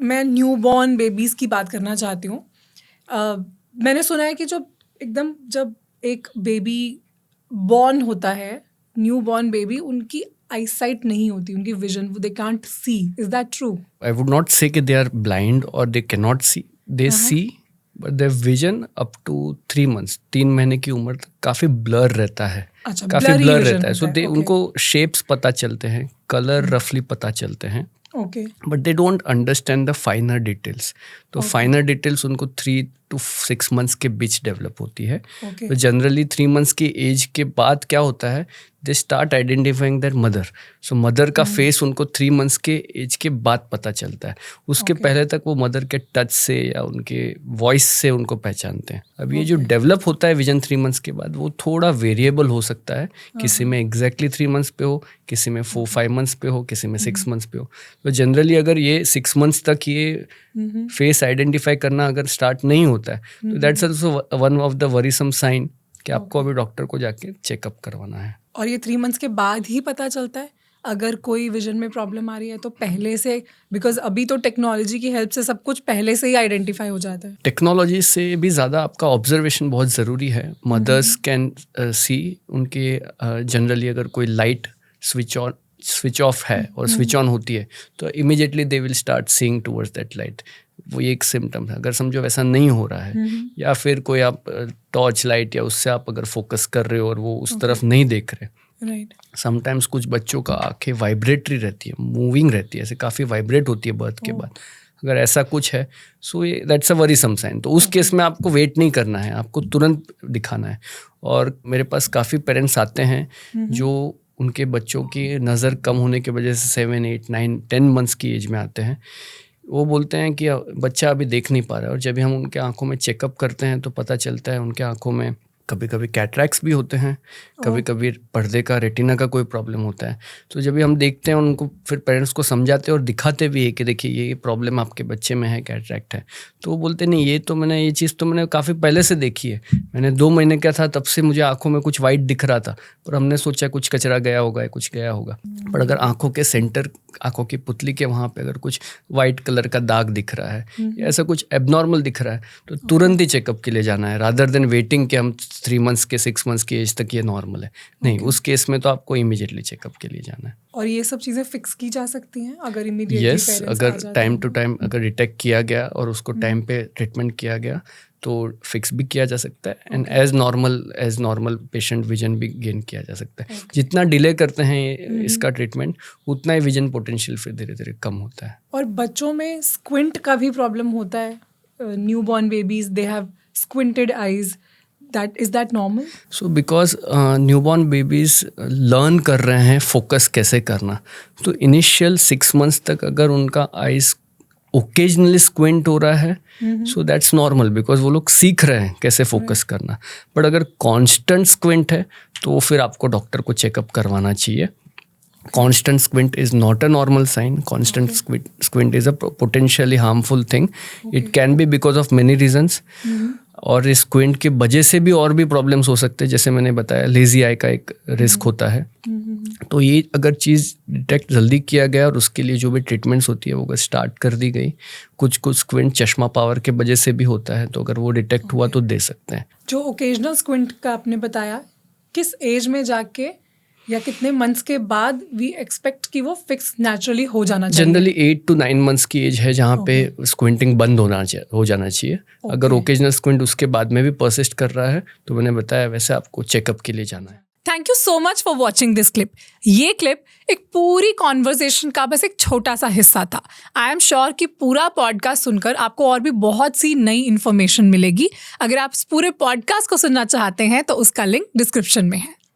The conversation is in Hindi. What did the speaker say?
मैं न्यूबॉर्न बेबीज़ की बात करना चाहती हूँ। मैंने सुना है कि जब एक बेबी बॉर्न होता है, न्यूबॉर्न बेबी, उनकी आईसाइट नहीं होती, उनकी vision, they can't see. Is that true? I would not say that they are blind or they cannot see. They see, but their vision up to 3 months, 3 महीने की उम्र तक काफी ब्लर रहता है। अच्छा, काफी blurry ब्लर vision रहता है। होता So है, okay. उनको शेप्स पता चलते हैं, कलर रफली पता चलते हैं, okay. But they don't understand the फाइनर details. तो फाइनर डिटेल्स उनको 3 to 6 मंथ्स के बीच डेवलप होती है। Okay. तो जनरली 3 मंथ्स की एज के बाद क्या होता है, they start identifying there mother. So mother का फेस उनको 3 मंथ्स के एज के बाद पता चलता है। उसके पहले तक वो मदर के टच से या उनके वॉइस से उनको पहचानते हैं। अब ये जो डेवलप होता है विजन 3 मंथ्स के बाद, वो थोड़ा वेरिएबल हो सकता है। किसी में एग्जैक्टली 3 मंथ्स पे हो, किसी में 4-5 मंथ्स पे हो, किसी में 6 मंथ्स पे हो। तो जनरली अगर ये 6 मंथ्स तक ये फेस आइडेंटिफाई करना अगर स्टार्ट नहीं होता है, तो that's also one of the worrisome sign कि आपको अभी डॉक्टर को जाके चेकअप करवाना है। और ये 3 मंथ्स के बाद ही पता चलता है अगर कोई विजन में प्रॉब्लम आ रही है? तो पहले से, बिकॉज अभी तो टेक्नोलॉजी की हेल्प से सब कुछ पहले से ही आइडेंटिफाई हो जाता है। टेक्नोलॉजी से भी ज़्यादा आपका ऑब्जर्वेशन बहुत ज़रूरी है। मदर्स कैन सी, उनके जनरली अगर कोई लाइट स्विच ऑफ है और स्विच ऑन होती है, तो immediately they will start seeing towards that light. वो एक सिम्टम है। अगर समझो वैसा नहीं हो रहा है, या फिर कोई आप टॉर्च लाइट या उससे आप अगर फोकस कर रहे हो और वो उस तरफ नहीं देख रहे, राइट। समटाइम्स कुछ बच्चों का आंखें वाइब्रेटरी रहती है, मूविंग रहती है, ऐसे काफ़ी वाइब्रेट होती है बर्थ के बाद। अगर ऐसा कुछ है, so that's a worrisome sign. तो उस केस में आपको वेट नहीं करना है, आपको तुरंत दिखाना है। और मेरे पास काफ़ी पेरेंट्स आते हैं जो उनके बच्चों की नज़र कम होने की वजह से 7, 8, 9, 10 मंथ्स की एज में आते हैं। वो बोलते हैं कि बच्चा अभी देख नहीं पा रहा है, और जब भी हम उनके आंखों में चेकअप करते हैं तो पता चलता है उनके आंखों में कभी कभी कैटरैक्ट्स भी होते हैं, कभी कभी पर्दे का, रेटिना का कोई प्रॉब्लम होता है। तो जब भी हम देखते हैं उनको, फिर पेरेंट्स को समझाते हैं और दिखाते भी है कि देखिए ये प्रॉब्लम आपके बच्चे में है, कैटरैक्ट है। तो वो बोलते नहीं, ये चीज़ तो मैंने काफ़ी पहले से देखी है, मैंने 2 महीने का था तब से मुझे आंखों में कुछ वाइट दिख रहा था, पर हमने सोचा कुछ कचरा गया होगा, कुछ गया होगा। पर अगर आंखों के सेंटर, आंखों की पुतली के वहाँ पे अगर कुछ वाइट कलर का दाग दिख रहा है या ऐसा कुछ एबनॉर्मल दिख रहा है, तो तुरंत ही चेकअप के लिए जाना है, रादर देन वेटिंग कि हम 3 मंथ्स के 6 मंथ्स की एज तक ये नॉर्मल है। नहीं, उस केस में तो आपको इमीडिएटली चेकअप के लिए जाना है। और ये सब चीज़ें फिक्स की जा सकती हैं अगर इमीडिएटली यस, अगर टाइम टू टाइम अगर डिटेक्ट किया गया और उसको टाइम पे ट्रीटमेंट किया गया तो फिक्स भी किया जा सकता है। And as normal patient vision भी गेन किया जा सकता है। जितना डिले करते हैं इसका ट्रीटमेंट, उतना ही विजन पोटेंशियल फिर धीरे धीरे कम होता है। और बच्चों में स्क्विंट का भी प्रॉब्लम होता है। Newborn babies, they have squinted eyes, is that normal? So because newborn babies learn कर रहे हैं फोकस कैसे करना, तो इनिशियल 6 मंथ्स तक अगर उनका आइज ओकेजनली स्क्विंट हो रहा है, सो दैट्स नॉर्मल, बिकॉज वो लोग सीख रहे हैं कैसे फोकस करना। बट अगर कांस्टेंट स्क्विंट है तो फिर आपको डॉक्टर को चेकअप करवाना चाहिए। Constant squint is not a normal sign. Constant squint is a potentially harmful thing. It can be because of many reasons. और इस स्क्विंट की वजह से भी और भी प्रॉब्लम्स हो सकते हैं, जैसे मैंने बताया लेजी आई का एक रिस्क होता है। तो ये अगर चीज़ डिटेक्ट जल्दी किया गया और उसके लिए जो भी ट्रीटमेंट्स होती है वो अगर स्टार्ट कर दी गई, कुछ स्क्विंट चश्मा पावर के वजह से भी होता है, तो अगर वो डिटेक्ट हुआ तो दे सकते हैं। जो ओकेजनल स्क्विंट का आपने बताया, किस एज में जाके या कितने मंथ्स के बाद वी एक्सपेक्ट कि वो फिक्स नेचुरली हो जाना चाहिए? जनरली 8 to 9 मंथ्स की एज है जहाँ पे स्क्विंटिंग बंद हो जाना चाहिए। अगर ओकेजनल स्क्विंट उसके बाद में भी परसिस्ट कर रहा है तो मैंने बताया वैसे आपको चेकअप के लिए जाना है। Thank you so much for watching this clip. ये क्लिप एक पूरी कॉन्वर्सेशन का बस एक छोटा सा हिस्सा था। आई एम श्योर कि पूरा पॉडकास्ट सुनकर आपको और भी बहुत सी नई इन्फॉर्मेशन मिलेगी। अगर आप इस पूरे पॉडकास्ट को सुनना चाहते हैं तो उसका लिंक डिस्क्रिप्शन में है।